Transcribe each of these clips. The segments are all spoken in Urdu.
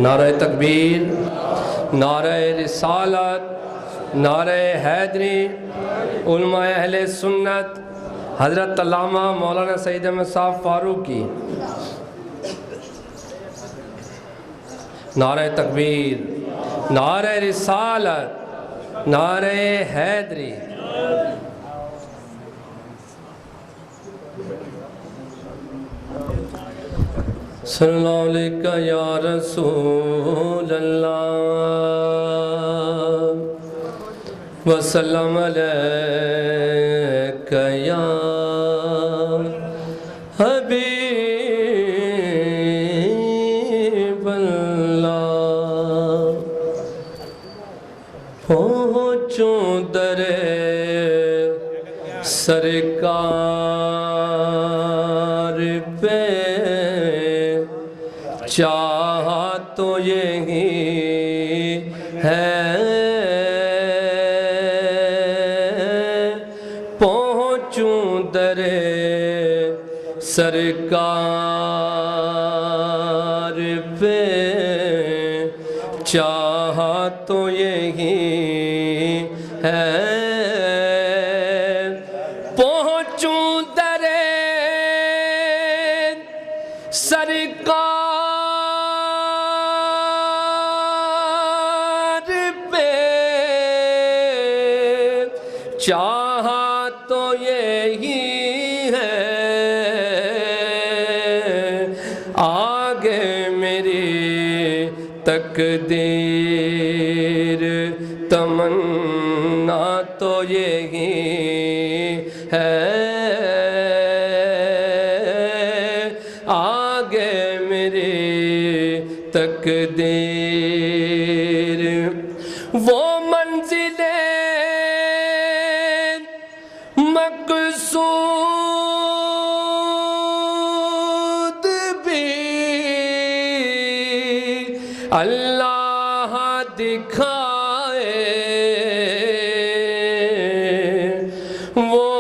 نعرہ تکبیر، نعرہ رسالت، نعرہ حیدری، علماء اہل سنت حضرت علامہ مولانا سید احمد صاحب فاروقی۔ نعرہ تکبیر، نعرہ رسالت، نعرہ حیدری۔ صلی اللہ علیہ یا رسول اللہ وسلم علیک یا حبیب اللہ۔ پہنچوں در سرکار پہ، چاہا تو یہی ہے، پہنچوں در سرکار پہ، چاہا تو یہی ہے، پہنچوں در سرکار پہ، چاہا تو یہی ہے، آگے میری تقدیر تمنا تو یہی ہے، آگے میری تقدیر، وہ منزلیں مقصود بھی اللہ دکھائے، وہ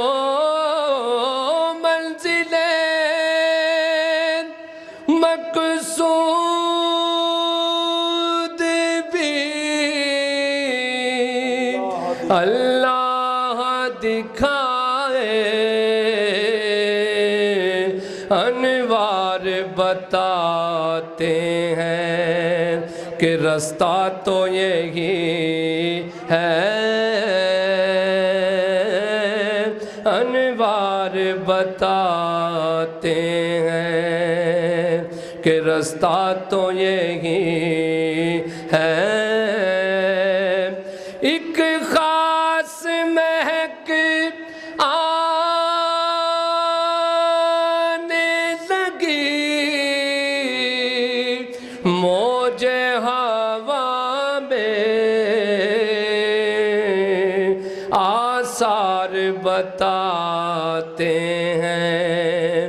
منزلیں مقصود بھی اللہ دکھائے، انوار بتاتے ہیں کہ رستہ تو یہی ہے، انوار بتاتے ہیں کہ رستہ تو یہی ہے، ایک خاص مہک آنے لگی، موج ہوا میں آثار بتاتے ہیں،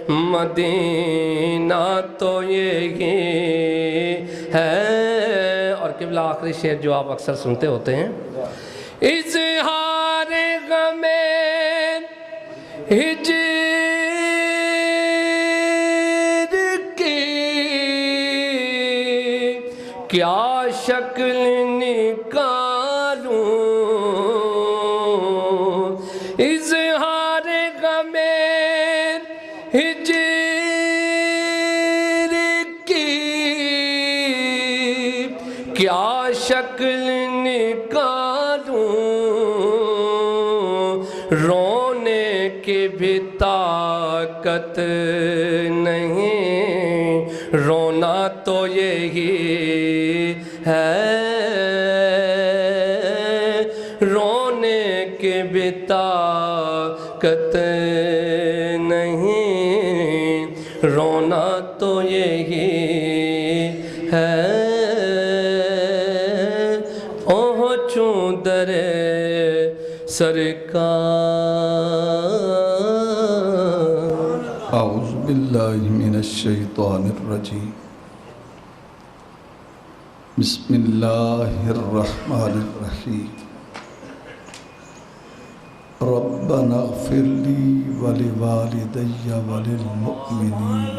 مدینہ تو یہی ہے۔ اور قبلہ آخری شعر جو آپ اکثر سنتے ہوتے ہیں، اظہار غم ہجر کی کیا شکل نکالوں، اظہار غم ہجر کی کیا شکل نکالوں، رونے کی بھی طاقت نہیں، رونا تو یہی ہے، رونے کی بھی طاقت نہیں، رونا تو یہی ہے، پہنچوں در سرکار۔ اعوذ باللہ من الشیطان الرجیم، بسم اللہ الرحمن الرحیم، ربنا اغفر لی ولوالدی وللمؤمنین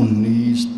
19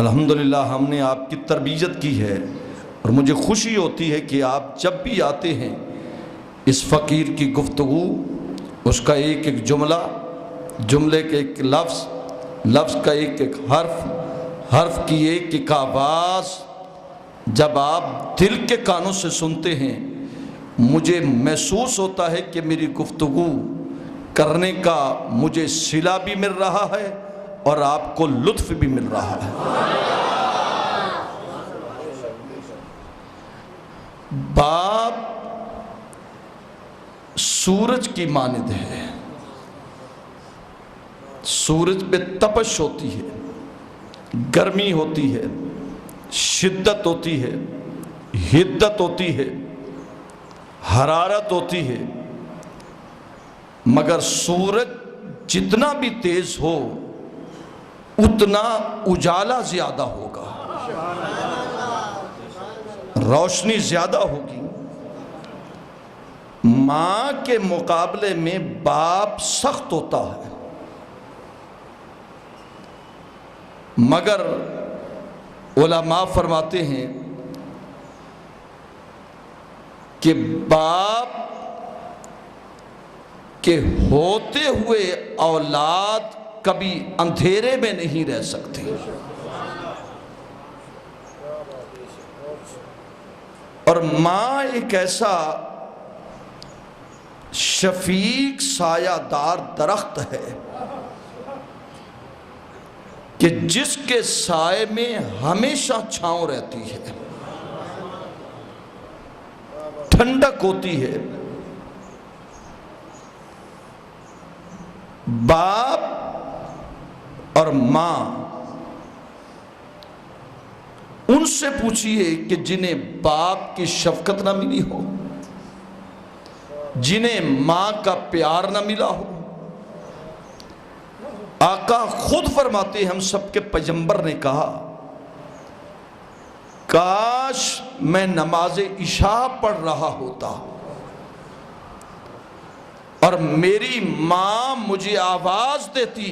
الحمدللہ ہم نے آپ کی تربیت کی ہے، اور مجھے خوشی ہوتی ہے کہ آپ جب بھی آتے ہیں اس فقیر کی گفتگو، اس کا ایک ایک جملہ، جملے کے ایک لفظ، لفظ کا ایک ایک حرف، حرف کی ایک ایک آواز جب آپ دل کے کانوں سے سنتے ہیں، مجھے محسوس ہوتا ہے کہ میری گفتگو کرنے کا مجھے صلہ بھی مل رہا ہے اور آپ کو لطف بھی مل رہا ہے۔ باب سورج کی مانند ہے، سورج پہ تپش ہوتی ہے، گرمی ہوتی ہے، شدت ہوتی ہے، حدت ہوتی ہے، حرارت ہوتی ہے، مگر سورج جتنا بھی تیز ہو اتنا اجالا زیادہ ہوگا، روشنی زیادہ ہوگی۔ ماں کے مقابلے میں باپ سخت ہوتا ہے، مگر علماء فرماتے ہیں کہ باپ کے ہوتے ہوئے اولاد کبھی اندھیرے میں نہیں رہ سکتی، اور ماں ایک ایسا شفیق سایہ دار درخت ہے کہ جس کے سائے میں ہمیشہ چھاؤں رہتی ہے، ٹھنڈک ہوتی ہے۔ باپ اور ماں، ان سے پوچھئے کہ جنہیں باپ کی شفقت نہ ملی ہو، جنہیں ماں کا پیار نہ ملا ہو۔ آقا خود فرماتے ہیں، ہم سب کے پیغمبر نے کہا کاش میں نماز عشاء پڑھ رہا ہوتا اور میری ماں مجھے آواز دیتی،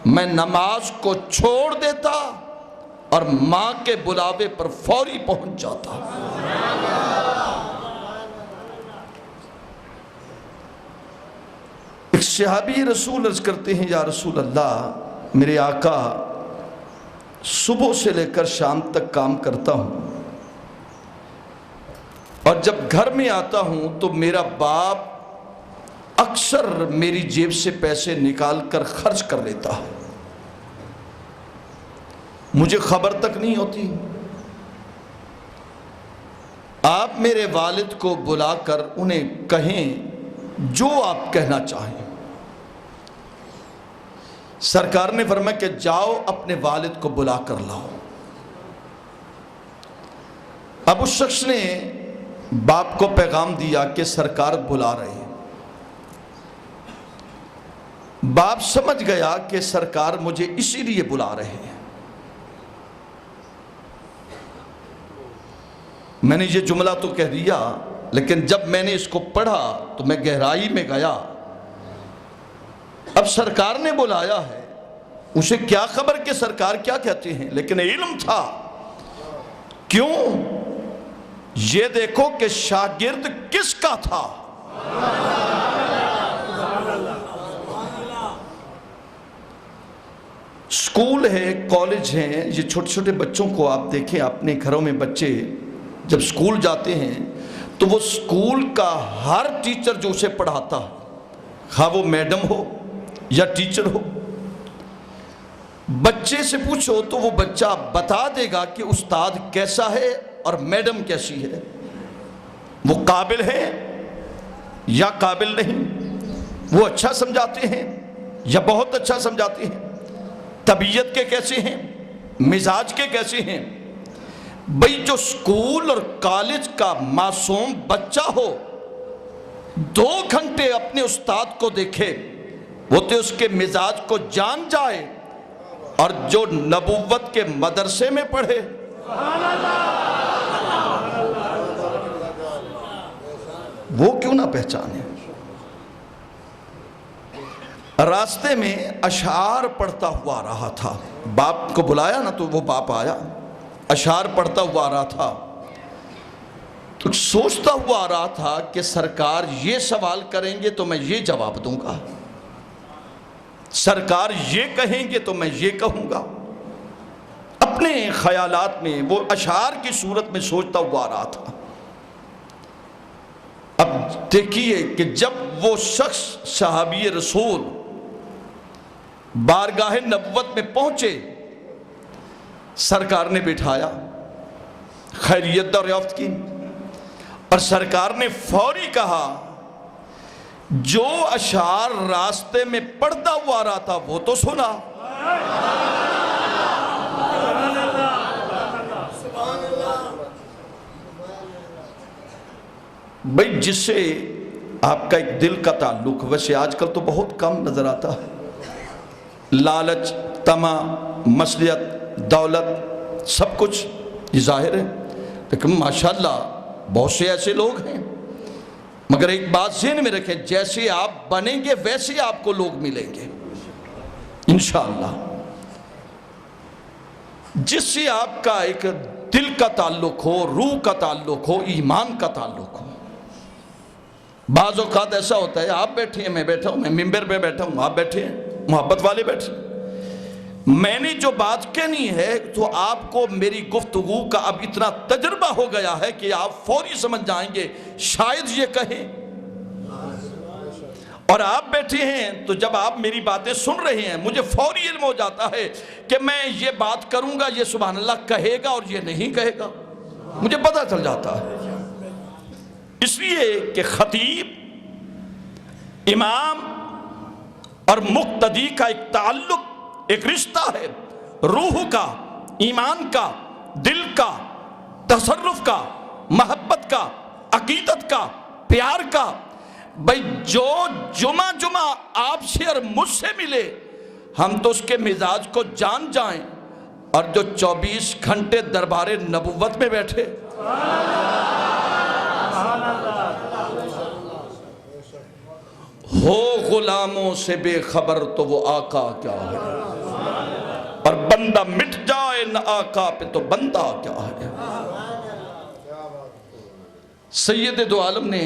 میں نماز کو چھوڑ دیتا اور ماں کے بلاوے پر فوری پہنچ جاتا۔ ایک صحابی رسول عرض کرتے ہیں، یا رسول اللہ، میرے آقا صبح سے لے کر شام تک کام کرتا ہوں، اور جب گھر میں آتا ہوں تو میرا باپ اکثر میری جیب سے پیسے نکال کر خرچ کر لیتا ہے، مجھے خبر تک نہیں ہوتی۔ آپ میرے والد کو بلا کر انہیں کہیں جو آپ کہنا چاہیں۔ سرکار نے فرمایا کہ جاؤ اپنے والد کو بلا کر لاؤ۔ اب اس شخص نے باپ کو پیغام دیا کہ سرکار بلا رہے ہیں۔ باپ سمجھ گیا کہ سرکار مجھے اسی لیے بلا رہے ہیں۔ میں نے یہ جملہ تو کہہ دیا، لیکن جب میں نے اس کو پڑھا تو میں گہرائی میں گیا۔ اب سرکار نے بلایا ہے، اسے کیا خبر کہ سرکار کیا کہتے ہیں، لیکن علم تھا۔ کیوں؟ یہ دیکھو کہ شاگرد کس کا تھا۔ اسکول ہے، کالج ہیں، یہ چھوٹے چھوٹے بچوں کو آپ دیکھیں، اپنے گھروں میں بچے جب اسکول جاتے ہیں تو وہ اسکول کا ہر ٹیچر جو اسے پڑھاتا ہے، خواہ وہ میڈم ہو یا ٹیچر ہو، بچے سے پوچھو تو وہ بچہ بتا دے گا کہ استاد کیسا ہے اور میڈم کیسی ہے، وہ قابل ہے یا قابل نہیں، وہ اچھا سمجھاتے ہیں یا بہت اچھا سمجھاتے ہیں، طبیعت کے کیسے ہیں، مزاج کے کیسے ہیں۔ بھئی جو اسکول اور کالج کا معصوم بچہ ہو، 2 گھنٹے اپنے استاد کو دیکھے، وہ تو اس کے مزاج کو جان جائے، اور جو نبوت کے مدرسے میں پڑھے، وہ کیوں نہ پہچانے۔ راستے میں اشعار پڑھتا ہوا آ رہا تھا. باپ کو بلایا نا تو وہ باپ آیا, اشعار پڑھتا ہوا آ رہا تھا. تو سوچتا ہوا آ رہا تھا کہ سرکار یہ سوال کریں گے تو میں یہ جواب دوں گا, سرکار یہ کہیں گے تو میں یہ کہوں گا. اپنے خیالات میں وہ اشعار کی صورت میں سوچتا ہوا آ رہا تھا. اب دیکھیے کہ جب وہ شخص صحابی رسول بارگاہ نبوت میں پہنچے, سرکار نے بٹھایا, خیریت دریافت کی, اور سرکار نے فوری کہا جو اشعار راستے میں پڑھتا ہوا آ رہا تھا وہ تو سنا. بھئی جس سے آپ کا ایک دل کا تعلق, ویسے آج کل تو بہت کم نظر آتا ہے, لالچ, طمع, مصلحت, دولت سب کچھ یہ ظاہر ہے, لیکن ماشاءاللہ بہت سے ایسے لوگ ہیں. مگر ایک بات ذہن میں رکھیں, جیسے آپ بنیں گے ویسے آپ کو لوگ ملیں گے انشاءاللہ. جس سے آپ کا ایک دل کا تعلق ہو, روح کا تعلق ہو, ایمان کا تعلق ہو. بعض اوقات ایسا ہوتا ہے آپ بیٹھے ہیں, میں بیٹھا ہوں, میں ممبر پہ بیٹھا ہوں, آپ بیٹھے ہیں, محبت والے بیٹھے ہیں, میں نے جو بات کہنی ہے تو آپ کو میری گفتگو کا اب اتنا تجربہ ہو گیا ہے کہ آپ فوری سمجھ جائیں گے شاید یہ کہیں. اور آپ بیٹھے ہیں تو جب آپ میری باتیں سن رہے ہیں مجھے فوری علم ہو جاتا ہے کہ میں یہ بات کروں گا, یہ سبحان اللہ کہے گا اور یہ نہیں کہے گا, مجھے پتہ چل جاتا ہے. اس لیے کہ خطیب, امام اور مقتدی کا ایک تعلق, ایک رشتہ ہے, روح کا, ایمان کا, دل کا, تصرف کا, محبت کا, عقیدت کا, پیار کا. بھئی جو جمعہ آپ سے اور مجھ سے ملے ہم تو اس کے مزاج کو جان جائیں, اور جو 24 گھنٹے دربار نبوت میں بیٹھے ہو غلاموں سے بے خبر تو وہ آقا کیا ہے, اور بندہ مٹ جائے نہ آقا پہ تو بندہ کیا ہے. سید دو عالم نے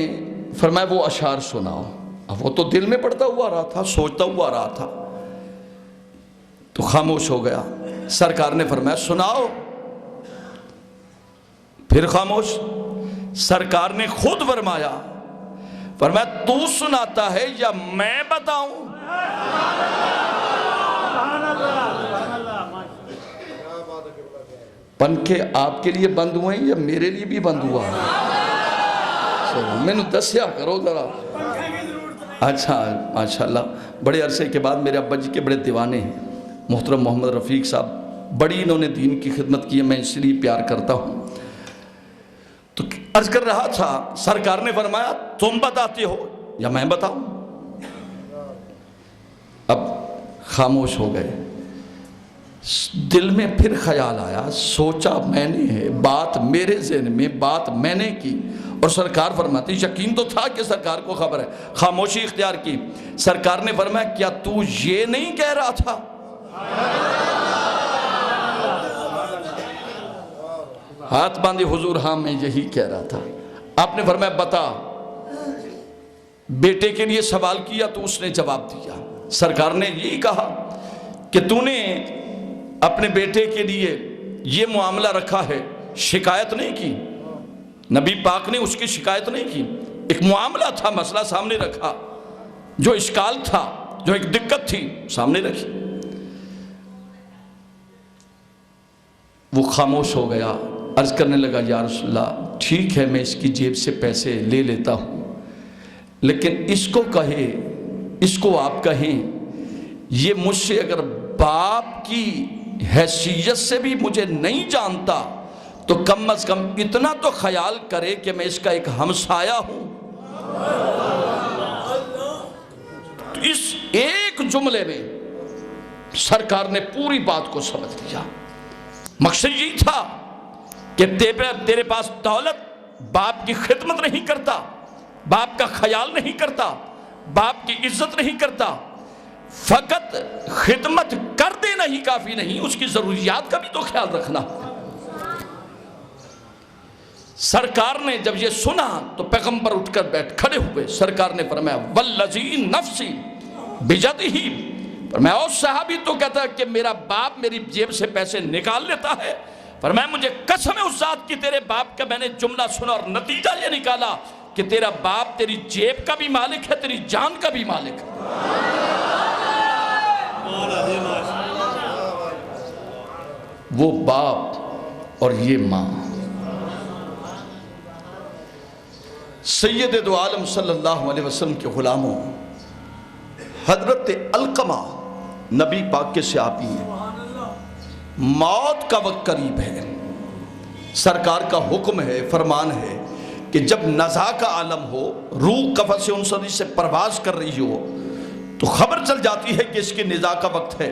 فرمایا وہ اشعار سناؤ. اب وہ تو دل میں پڑھتا ہوا رہا تھا, سوچتا ہوا رہا تھا, تو خاموش ہو گیا. سرکار نے فرمایا سناؤ. پھر خاموش. سرکار نے خود فرمایا تو سناتا ہے یا میں بتاؤں؟ پنکھے آپ کے لیے بند ہوئے ہیں یا میرے لیے بھی بند ہوا ہے؟ میں نے دسیا کرو ذرا. اچھا ماشاءاللہ بڑے عرصے کے بعد میرے ابا جی کے بڑے دیوانے ہیں محترم محمد رفیق صاحب, بڑی انہوں نے دین کی خدمت کی ہے, میں اس لیے پیار کرتا ہوں. تو عرض کر رہا تھا, سرکار نے فرمایا تم بتاتے ہو یا میں بتاؤں؟ اب خاموش ہو گئے. دل میں پھر خیال آیا, سوچا میں نے ہے, بات میرے ذہن میں, بات میں نے کی, اور سرکار فرماتی, یقین تو تھا کہ سرکار کو خبر ہے. خاموشی اختیار کی. سرکار نے فرمایا کیا تو یہ نہیں کہہ رہا تھا؟ ہاتھ باندھے حضور, ہاں میں یہی کہہ رہا تھا. آپ نے فرمایا بتا. بیٹے کے لیے سوال کیا تو اس نے جواب دیا. سرکار نے یہی کہا کہ تو نے اپنے بیٹے کے لیے یہ معاملہ رکھا ہے, شکایت نہیں کی. نبی پاک نے اس کی شکایت نہیں کی, ایک معاملہ تھا, مسئلہ سامنے رکھا, جو اشکال تھا, جو ایک دقت تھی سامنے رکھی. وہ خاموش ہو گیا. عرض کرنے لگا یا رسول اللہ ٹھیک ہے میں اس کی جیب سے پیسے لے لیتا ہوں, لیکن اس کو کہے, اس کو آپ کہیں یہ مجھ سے اگر باپ کی حیثیت سے بھی مجھے نہیں جانتا تو کم از کم اتنا تو خیال کرے کہ میں اس کا ایک ہمسایہ ہوں. تو اس ایک جملے میں سرکار نے پوری بات کو سمجھ لیا. مقصد یہ تھا کہ تیرے پاس دولت باپ کی خدمت نہیں کرتا, باپ کا خیال نہیں کرتا, باپ کی عزت نہیں کرتا, فقط خدمت کر دینا ہی کافی نہیں، اس کی ضروریات کا بھی تو خیال رکھنا ہے۔ سرکار نے جب یہ سنا تو پیغمبر اٹھ کر کھڑے ہوئے، سرکار نے فرمایا والذی نفسی بجدہ، فرمایا او صحابی تو کہتا ہے کہ میرا باپ میری جیب سے پیسے نکال لیتا ہے، فرمایا مجھے قسم ہے اس ذات کی تیرے باپ کا میں نے جملہ سنا اور نتیجہ یہ نکالا کہ تیرا باپ تیری جیب کا بھی مالک ہے، تیری جان کا بھی مالک ہے۔ وہ باپ اور یہ ماں۔ سید دو عالم صلی اللہ علیہ وسلم کے غلاموں، حضرت علقمہ نبی پاک کے صحابی ہیں، موت کا وقت قریب ہے، سرکار کا حکم ہے، فرمان ہے کہ جب نزا کا عالم ہو، روح قفس انسانی سے پرواز کر رہی ہو تو خبر چل جاتی ہے کہ اس کی نزا کا وقت ہے،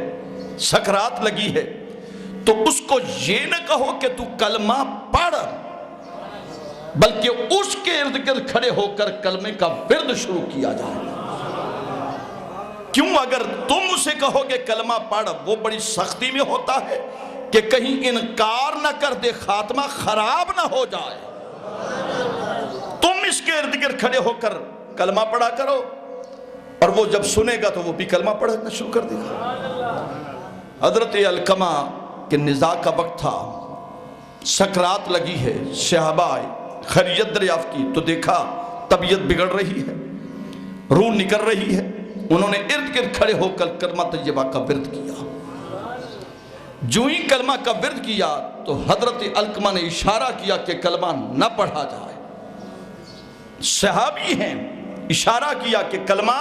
سکرات لگی ہے، تو اس کو یہ نہ کہو کہ تو کلمہ پڑھ، بلکہ اس کے ارد گرد کھڑے ہو کر کلمے کا ورد شروع کیا جائے۔ کیوں؟ اگر تم اسے کہو کہ کلمہ پڑھ، وہ بڑی سختی میں ہوتا ہے کہ کہیں انکار نہ کر دے، خاتمہ خراب نہ ہو جائے۔ تم اس کے ارد گرد کھڑے ہو کر کلمہ پڑھا کرو، اور وہ جب سنے گا تو وہ بھی کلمہ پڑھنا شروع کر دے گا۔ حضرت علقمہ کے نزا کا وقت تھا، سکرات لگی ہے، صحابہ آئے، خیریت دریافت کی تو دیکھا طبیعت بگڑ رہی ہے، روح نکل رہی ہے، انہوں نے ارد گرد کھڑے ہو کر کلمہ طیبہ کا ورد کیا۔ جو ہی کلمہ کا ورد کیا تو حضرت علقمہ نے اشارہ کیا کہ کلمہ نہ پڑھا جائے۔ صحابی ہیں، اشارہ کیا کہ کلمہ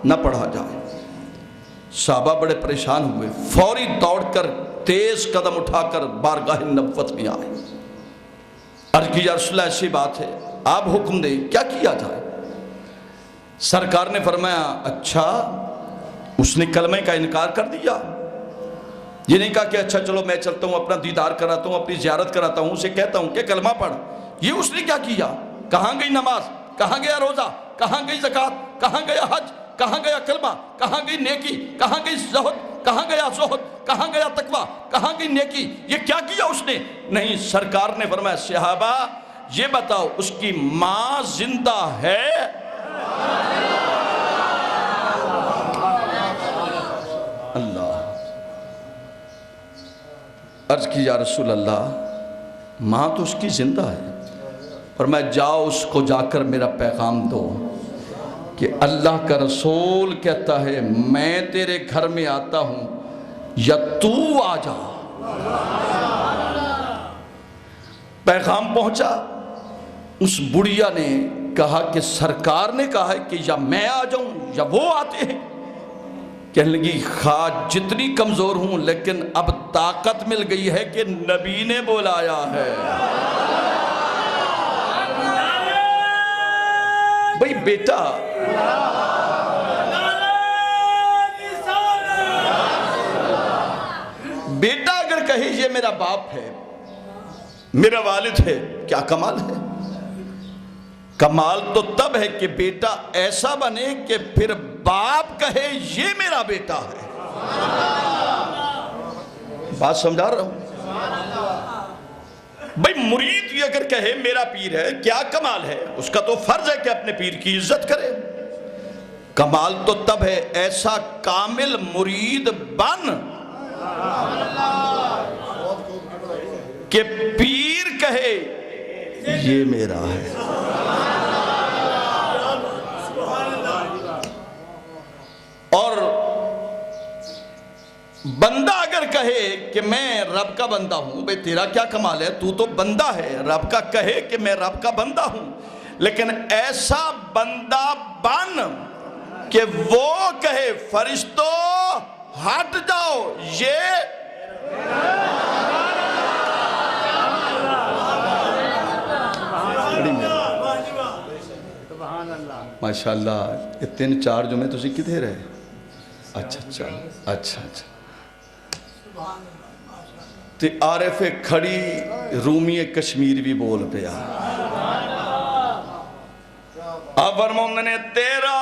نہ پڑھا جائے۔ صحابہ بڑے پریشان ہوئے، فوری دوڑ کر تیز قدم اٹھا کر بارگاہ نبوت میں آئے، عرض کی یا رسول اللہ ایسی بات ہے، آپ حکم دیں کیا کیا جائے؟ سرکار نے فرمایا اچھا اس نے کلمہ کا انکار کر دیا، یہ نہیں کہا کہ اچھا چلو میں چلتا ہوں اپنا دیدار کراتا ہوں، اپنی زیارت کراتا ہوں، اسے کہتا ہوں کہ کلمہ پڑھ۔ یہ اس نے کیا کیا؟ کہاں گئی نماز، کہاں گیا روزہ، کہاں گئی زکوٰۃ، کہاں گیا حج، کہاں گیا کلمہ، کہاں گئی نیکی، کہاں گئی زہد، کہاں گیا زہد، کہاں گیا تقویٰ، کہاں گئی نیکی؟ یہ کیا کیا اس نے؟ نہیں، سرکار نے فرمایا صحابہ یہ بتاؤ اس کی ماں زندہ ہے؟ اللہ، عرض کی یا رسول اللہ ماں تو اس کی زندہ ہے، فرمایا جاؤ اس کو جا کر میرا پیغام دو کہ اللہ کا رسول کہتا ہے میں تیرے گھر میں آتا ہوں یا تو آ جا۔ پیغام پہنچا، اس بڑھیا نے کہا کہ سرکار نے کہا ہے کہ یا میں آ جاؤں یا وہ آتے ہیں۔ کہنے لگی خواہ جتنی کمزور ہوں لیکن اب طاقت مل گئی ہے کہ نبی نے بلایا ہے۔ بھئی بیٹا اگر کہے یہ میرا باپ ہے، میرا والد ہے، کیا کمال ہے؟ کمال تو تب ہے کہ بیٹا ایسا بنے کہ پھر باپ کہے یہ میرا بیٹا ہے۔ بات سمجھا رہا ہوں؟ بھئی مرید بھی اگر کہے میرا پیر ہے، کیا کمال ہے؟ اس کا تو فرض ہے کہ اپنے پیر کی عزت کرے۔ کمال تو تب ہے ایسا کامل مرید بن کہ پیر کہے یہ میرا ہے۔ اور بندہ اگر کہے کہ میں رب کا بندہ ہوں، بھئی تیرا کیا کمال ہے، تو تو بندہ ہے، رب کا کہے کہ میں رب کا بندہ ہوں، لیکن ایسا بندہ بن کہ وہ کہے فرشتو ہٹ جاؤ یہ ماشاءاللہ۔ یہ 3-4 جمعے تسی کدھر رہے؟ اچھا تے عارف کھڑی رومی کشمیر بھی بول پیا۔ اب فرماؤں نے تیرا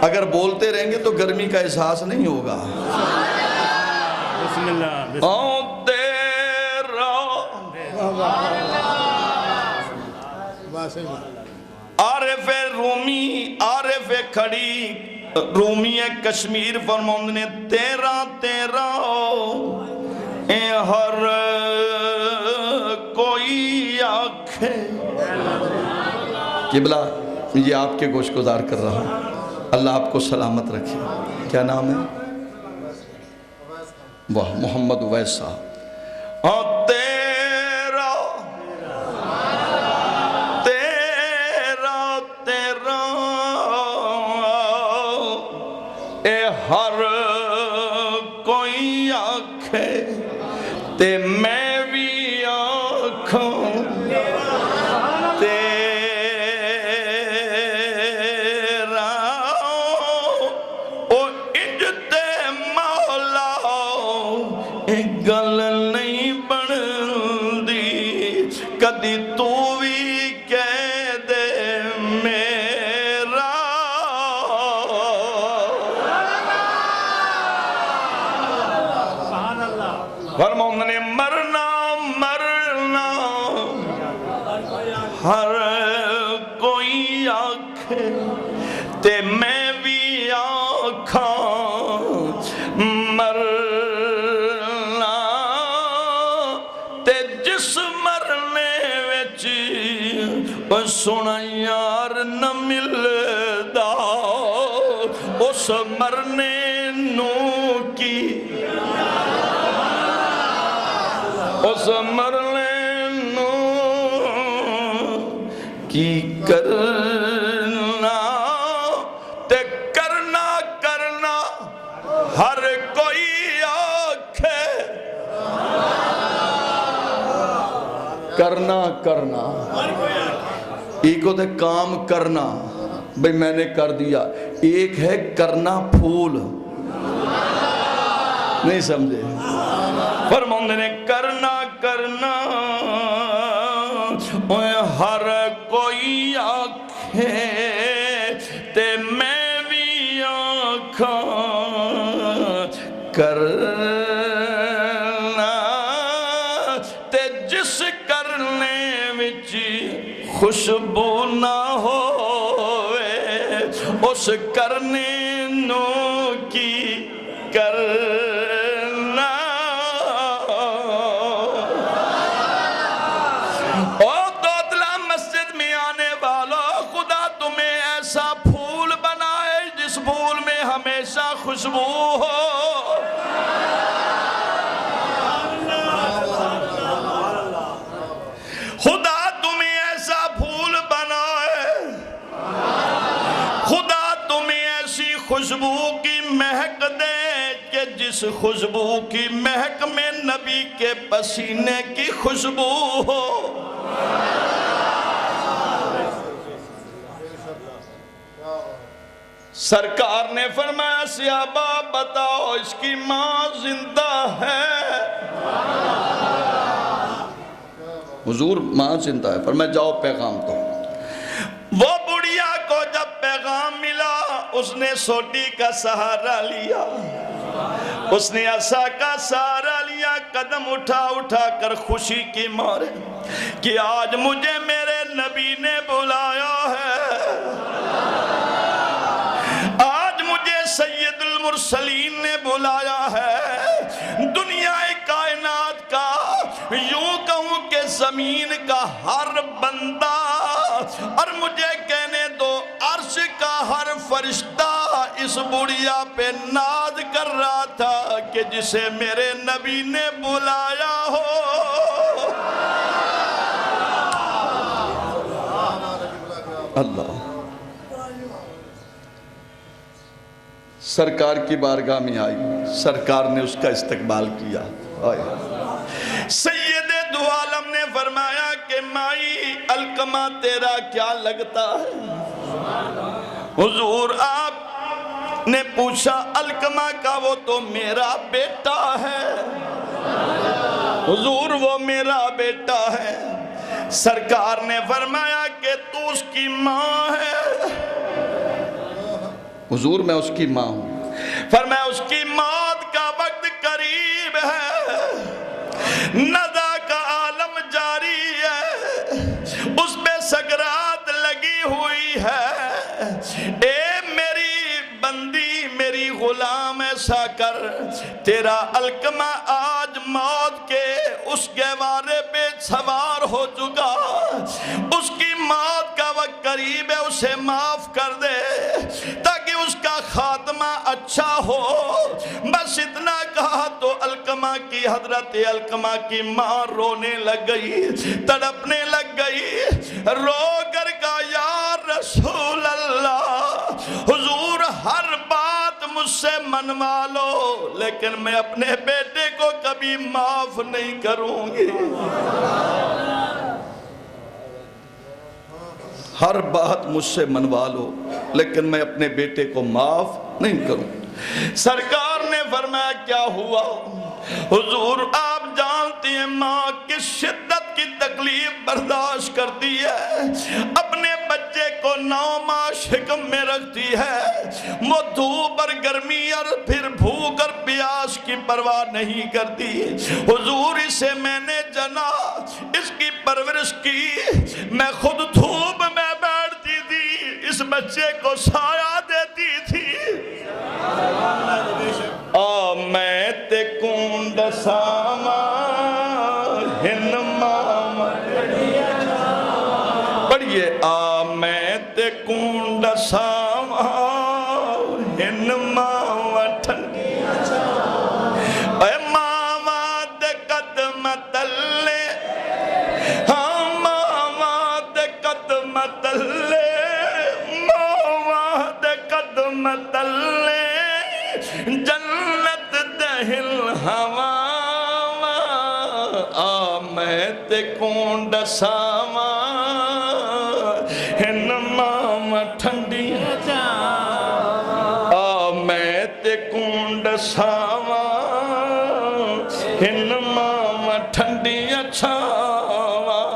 اگر بولتے رہیں گے تو گرمی کا احساس نہیں ہوگا. بسم اللہ. او تیرا عارف رومی، عارف کھڑی رومی کشمیر فرماؤں نے تیرا تیرا اے ہر کوئی آنکھے. قبلہ یہ آپ کے گوش گزار کر رہا ہوں. اللہ آپ کو سلامت رکھے. کیا نام ہے؟ واہ، محمد اویس صاحب. اور تیرا تیرا تیرا اے ہر کوئی آنکھے تے میں بھی آنکھوں گل نہیں بندی کدی تو بھی کہہ دے میرا. فرماؤں نے مرنا مرنا ہر کوئی آنکھے تے میں بھی آنکھاں مر سونا یار نہ ملدا اس مرنے نو کی اس مرنے نو کی کرنا تے کرنا کرنا ہر کوئی آنکھے. کرنا کرنا ایک ہوتا ہے کام کرنا، بھئی میں نے کر دیا. ایک ہے کرنا پھول. نہیں سمجھے؟ فرماؤں نے کرنا کرنا ہر کوئی آنکھیں تے میں بھی آنکھاں کرنا تے جس کرنے وچ خوشبو نہ ہوئے اس کرنے نو کی کرنا. او دوتلا مسجد میں آنے والوں، خدا تمہیں ایسا پھول بنائے جس پھول میں ہمیشہ خوشبو ہو. خدا تمہیں ایسا پھول بنائے، خدا تمہیں ایسی خوشبو کی مہک دے کہ جس خوشبو کی مہک میں نبی کے پسینے کی خوشبو ہو. سرکار نے فرمایا صحابہ بتاؤ اس کی ماں زندہ ہے؟ حضور ماں زندہ ہے. فرمایا جاؤ پیغام دو. وہ بڑھیا کو جب پیغام ملا اس نے سوٹی کا سہارا لیا، اس نے عصا کا سہارا لیا، قدم اٹھا اٹھا کر خوشی کی مارے کہ آج مجھے میرے نبی نے بلایا ہے، آج مجھے سید المرسلین نے بلایا ہے. دنیا کائنات کا یوں کہوں کہ زمین کا ہر بندہ اور مجھے کہنے دو عرش کا ہر فرشتہ اس بڑھیا پہ ناد کر رہا تھا کہ جسے میرے نبی نے بلایا ہو. اللہ سرکار کی بارگاہ میں آئی، سرکار نے اس کا استقبال کیا. سید دو عالم نے فرمایا کہ مائی علقمہ تیرا کیا لگتا ہے؟ حضور آپ نے پوچھا علقمہ کا وہ تو میرا بیٹا ہے. حضور وہ میرا بیٹا ہے. سرکار نے فرمایا کہ تو اس کی ماں ہے. حضور میں اس کی ماں ہوں۔ فرمایا اس کی موت کا وقت قریب ہے، ندا کا عالم جاری ہے، اس پہ سکرات لگی ہوئی ہے، اے میری بندی میری غلام ایسا کر، تیرا علقمہ آج موت کے اس گہوارے پہ سوار ہو چکا، اس کی موت کا وقت قریب ہے، اسے معاف کر دے تاکہ اس کا خاتمہ اچھا ہو۔ بس اتنا کہا تو علقمہ کی حضرت علقمہ کی ماں رونے لگ گئی، تڑپنے لگ گئی، رو کر کہا یا رسول اللہ، حضور ہر بات مجھ سے منوا لو لیکن میں اپنے بیٹے کو کبھی معاف نہیں کروں گی، ہر بات مجھ سے منوا لو لیکن میں اپنے بیٹے کو معاف نہیں کروں۔ سرکار نے فرمایا کیا ہوا؟ حضور آپ جانتے ہیں ماں کس شدت کی تکلیف برداشت کرتی ہے، اپنے بچے کو 9 ماہ شکم میں رکھتی ہے، وہ دھوپ اور گرمی اور پھر بھوک اور پیاس کی پرواہ نہیں کرتی۔ حضور اسے میں نے جنا، اس کی پرورش کی، میں خود دھوپ میں بیٹھتی تھی، اس بچے کو سایہ دیتی تھی۔ میں تے کنڈ ساما ہن ماما، پڑھئے میں تے کنڈ ساما ہن ماما ٹھنڈیا چھاواں، اے ماما دے قدم تلے، ہاں ماما دے قدم تلے، ماما دے قدم تلے، جنت دہل ہوا، میں تے کنڈ ساواں ہن ماما ٹھنڈیاں چھاواں، میں تے کنڈ ساواں ہن ماما ٹھنڈیاں چھاواں،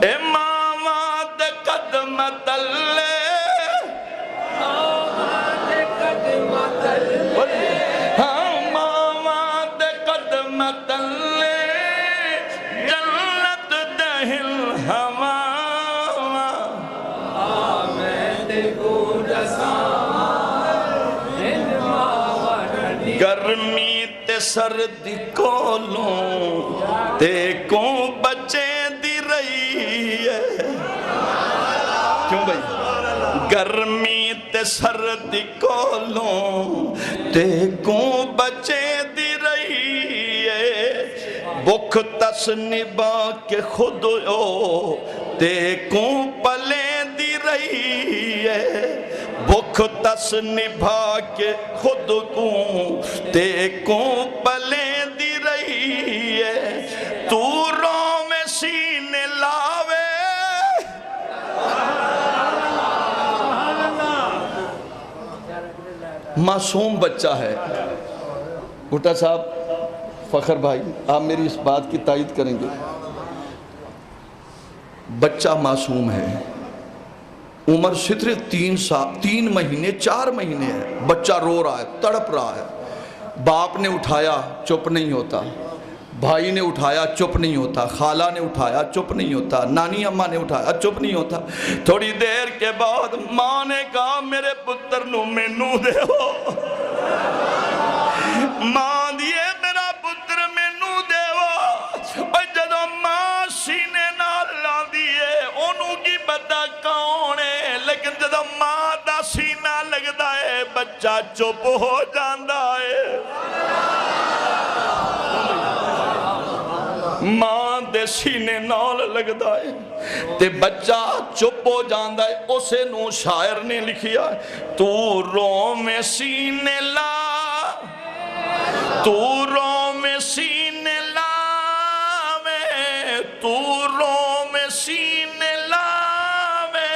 اے ماما دے قدم تلے، جنت دہل ہوا، گرمی تے سردی کولوں تے کوں بچے دی رہی ہے، کیوں بھائی؟ گرمی تے سردی کولوں تے کوں بچے دی رہی ہے، بکھ تس نبا کے خود او تے کوں پلے دی رہی ہے، بکھ تس نبھا کے خود کوں تے کوں پلے دی رہی ہے، تو رو میں سینے لاوے، معصوم بچہ ہے۔ بھٹا صاحب، فخر بھائی، آپ میری اس بات کی تائید کریں گے، بچہ معصوم ہے، عمر صرف 3 مہینے 4 مہینے ہے، بچہ رو رہا ہے، تڑپ رہا ہے، باپ نے اٹھایا چپ نہیں ہوتا، بھائی نے اٹھایا چپ نہیں ہوتا، خالہ نے اٹھایا چپ نہیں ہوتا، نانی اماں نے اٹھایا چپ نہیں ہوتا۔ تھوڑی دیر کے بعد ماں نے کہا میرے پتر نو مینوں دے ہو، ماں دیے میرا پتر مینوں دے ہو، اور جدو ماں سینے نال لاندی ہے انہوں کی پتہ کون ہے، لیکن جدو ماں دا سینہ لگدا ہے بچہ چپ ہو جاندہ ہے، ماں دے سینے نال لگدا ہے تے بچہ چپ ہو جاندہ ہے۔ اسے نو شاعر نے لکھیا، تو رو میں سینے لا، تو رو میں سینے لاوے، تو رو میں سینے لاوے،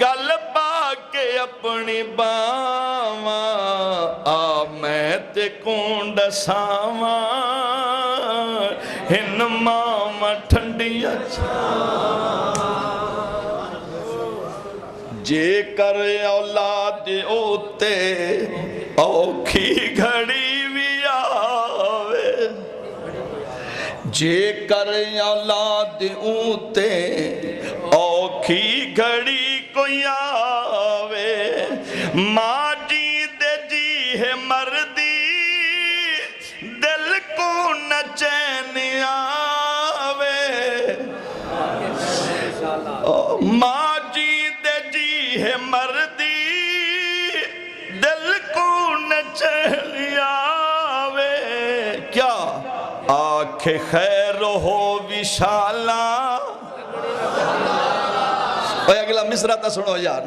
گل پا کے اپنی باواں، آ میں تے کنڈ ساواں ہن ماما ٹھنڈیاں چھاواں، جے کر اولاد اوتے اوکھی گھڑی بھی آوے جے کر اولاد اوتے اوکھی گھڑی کوئی آوے ماں جی دے جی ہے مردی دل کو نہ چین آوے ماں جی دے جی ہے مردی دل کو نہ چین آوے کیا آنکھ خیر ہو وشالا اگلا مصرع تا سنو یار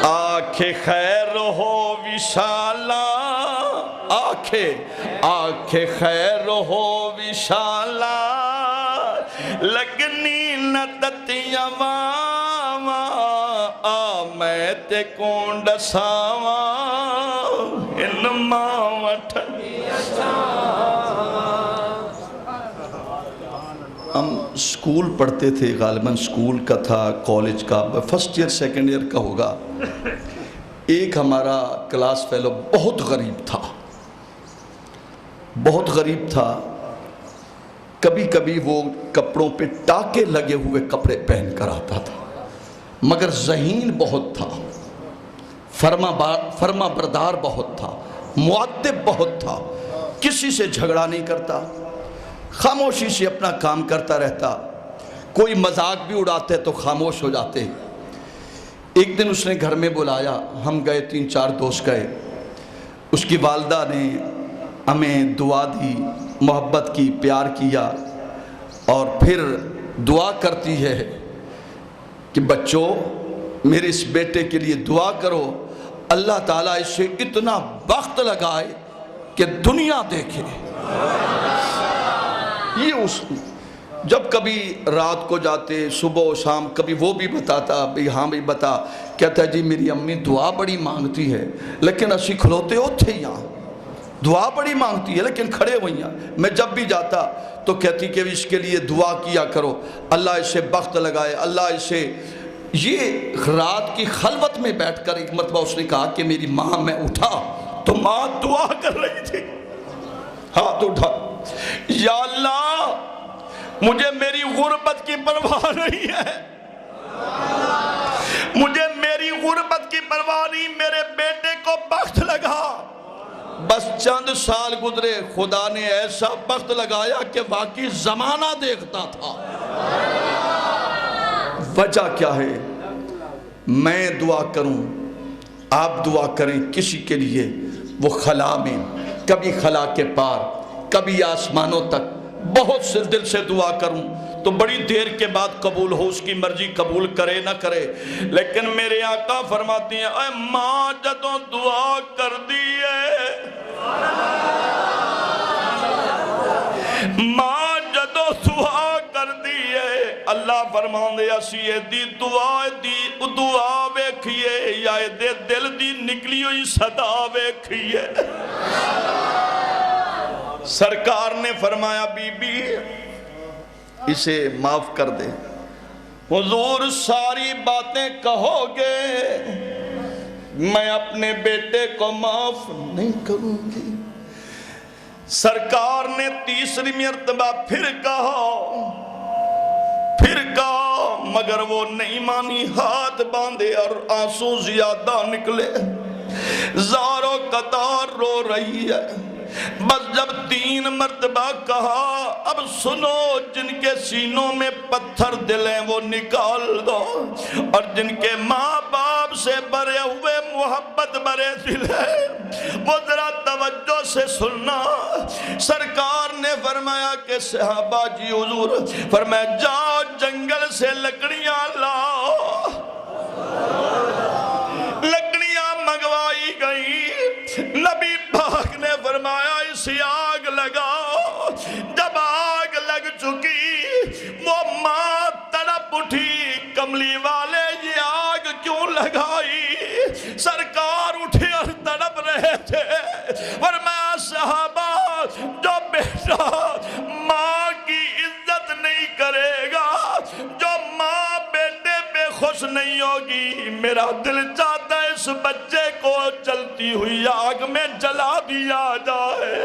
آنکھ خیر ہو وشالا آنکھ خیر ہو وشالا لگنی نہ تتیاں واما آ میں تے کونڈ ساوا ان ماں ہم سکول پڑھتے تھے غالباً سکول کا تھا کالج کا فرسٹ ایئر سیکنڈ ایئر کا ہوگا ایک ہمارا کلاس فیلو بہت غریب تھا کبھی کبھی وہ کپڑوں پہ ٹاکے لگے ہوئے کپڑے پہن کر آتا تھا مگر ذہین بہت تھا فرما بردار بہت تھا مؤدب بہت تھا کسی سے جھگڑا نہیں کرتا خاموشی سے اپنا کام کرتا رہتا کوئی مذاق بھی اڑاتے تو خاموش ہو جاتے ایک دن اس نے گھر میں بلایا ہم گئے 3-4 دوست گئے اس کی والدہ نے ہمیں دعا دی محبت کی پیار کیا اور پھر دعا کرتی ہے کہ بچوں میرے اس بیٹے کے لیے دعا کرو اللہ تعالیٰ اسے اتنا وقت لگائے کہ دنیا دیکھے یہ اس جب کبھی رات کو جاتے صبح و شام کبھی وہ بھی بتاتا بھی ہاں بھی بتا کہتا ہے جی میری امی دعا بڑی مانگتی ہے لیکن اسی کھلوتے ہوتے ہی یہاں دعا بڑی مانگتی ہے لیکن کھڑے ہوئی ہیں میں جب بھی جاتا تو کہتی کہ اس کے لیے دعا کیا کرو اللہ اسے وقت لگائے اللہ اسے یہ رات کی خلوت میں بیٹھ کر ایک مرتبہ اس نے کہا کہ میری ماں میں اٹھا تو ماں دعا کر رہی تھی ہاتھ اٹھا یا اللہ مجھے میری غربت کی پرواہ نہیں ہے مجھے میری غربت کی پرواہ نہیں میرے بیٹے کو بخت لگا بس چند سال گزرے خدا نے ایسا بخت لگایا کہ باقی زمانہ دیکھتا تھا وجہ کیا ہے میں دعا کروں آپ دعا کریں کسی کے لیے وہ خلا میں کبھی خلا کے پار کبھی آسمانوں تک بہت سے دل سے دعا کروں تو بڑی دیر کے بعد قبول ہو اس کی مرضی قبول کرے نہ کرے لیکن میرے آقا فرماتی ہیں اے ماں جدوں دعا کر دیئے ماں جدوں دعا کر دیئے اللہ فرمان دے اسی دی دعا ویکھئے یا دے دل دی نکلی ہوئی صدا ویکھئے سرکار نے فرمایا بی بی اسے معاف کر دے حضور ساری باتیں کہو گے میں اپنے بیٹے کو معاف نہیں کروں گی سرکار نے تیسری مرتبہ پھر کہا مگر وہ نہیں مانی ہاتھ باندھے اور آنسو زیادہ نکلے زاروں قطار رو رہی ہے بس جب 3 مرتبہ کہا اب سنو جن کے سینوں میں پتھر دل ہیں وہ نکال دو اور جن کے ماں باپ سے بھرے ہوئے محبت بھرے دل ہیں وہ ذرا توجہ سے سننا سرکار نے فرمایا کہ صحابہ جی حضور فرمایا جاؤ جنگل سے لکڑیاں لاؤ لکڑیاں منگوائی گئی نبی پاک نے فرمایا اسے آگ لگاؤ جب آگ لگ چکی وہ ماں تڑپ اٹھی کملی والے یہ آگ کیوں لگائی سرکار اٹھے اور تڑپ رہے تھے فرمایا صحابہ جو بیٹا ماں کی عزت نہیں کرے گا جو ماں بیٹے پہ خوش نہیں ہوگی. میرا دل چاہتا ہے اس بچے کو جلتی ہوئی آگ میں جلا دیا جائے.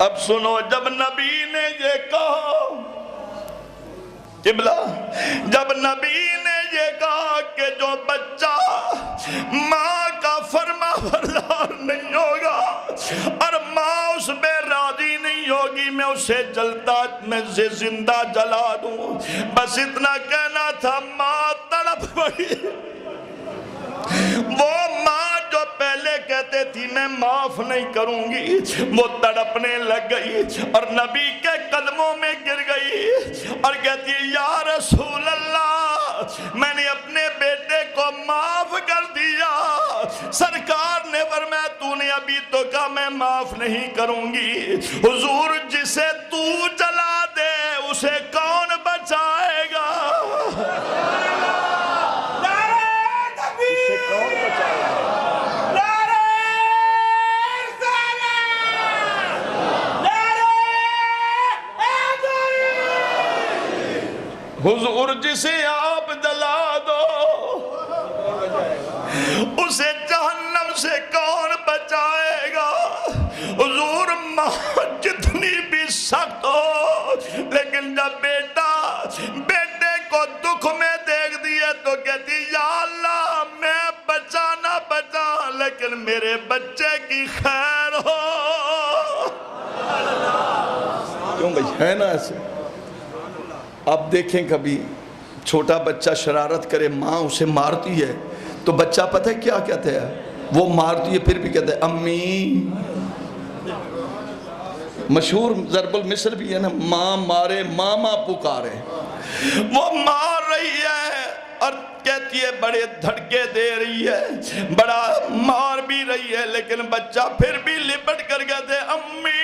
اب سنو, جب نبی نے یہ کہا, قبلہ, جب نبی نے یہ کہا کہ جو بچہ ماں کا فرما بردار نہیں ہوگا اور ماں اس پہ راضی نہیں ہوگی, میں اسے جلتا, میں اسے زندہ جلا دوں. بس اتنا کہنا تھا. ماں تڑپ پڑی. وہ ماں جو پہلے کہتے تھی میں معاف نہیں کروں گی, وہ تڑپنے لگ گئی اور نبی کے قدموں میں گر گئی اور کہتی ہے یا رسول اللہ, میں نے اپنے بیٹے کو معاف کر دیا. سرکار نے فرمایا تو نے ابھی تو کہا میں معاف نہیں کروں گی. حضور, جسے تو جلا دے اسے کون بچائے گا؟ حضور, جسے آپ جلا دو اسے جہنم سے کون بچائے گا؟ حضور, ماں جتنی بھی سخت ہو لیکن جب بیٹے کو دکھ میں دیکھ دیا تو کہتی یا اللہ میں بچا نہ بچا لیکن میرے بچے کی خیر ہو. کیوں بھائی, ہے نا ایسے؟ آپ دیکھیں کبھی چھوٹا بچہ شرارت کرے, ماں اسے مارتی ہے تو بچہ پتہ ہے کیا کہتے ہیں؟ وہ مارتی ہے پھر بھی کہتے ہیں امی. مشہور ضرب المثل بھی ہے نا, ماں مارے ماما پکارے. وہ مار رہی ہے اور کہتی ہے, بڑے دھڑکے دے رہی ہے, بڑا مار بھی رہی ہے, لیکن بچہ پھر بھی لپٹ کر کہتے امی,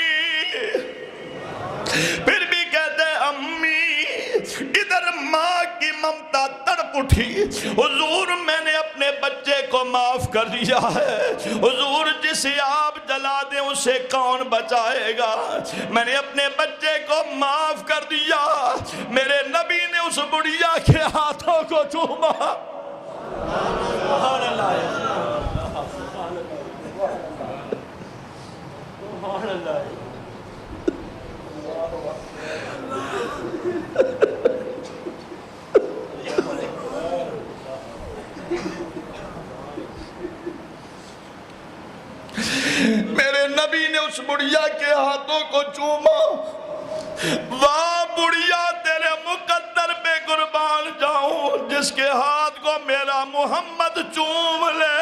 پھر بھی کہتے امی. ادھر ماں کی ممتا تڑپ اٹھی. حضور, میں نے اپنے بچے کو معاف کر دیا ہے. حضور, جسے آپ جلا دیں اسے کون بچائے گا؟ میں نے اپنے بچے کو معاف کر دیا. میرے نبی نے اس بڑھیا کے ہاتھوں کو چوما. سبحان اللہ, سبحان اللہ. میرے نبی نے اس بڑھیا کے ہاتھوں کو چوما. واہ بڑھیا, تیرے مقدر پہ قربان جاؤں جس کے ہاتھ کو میرا محمد چوم لے.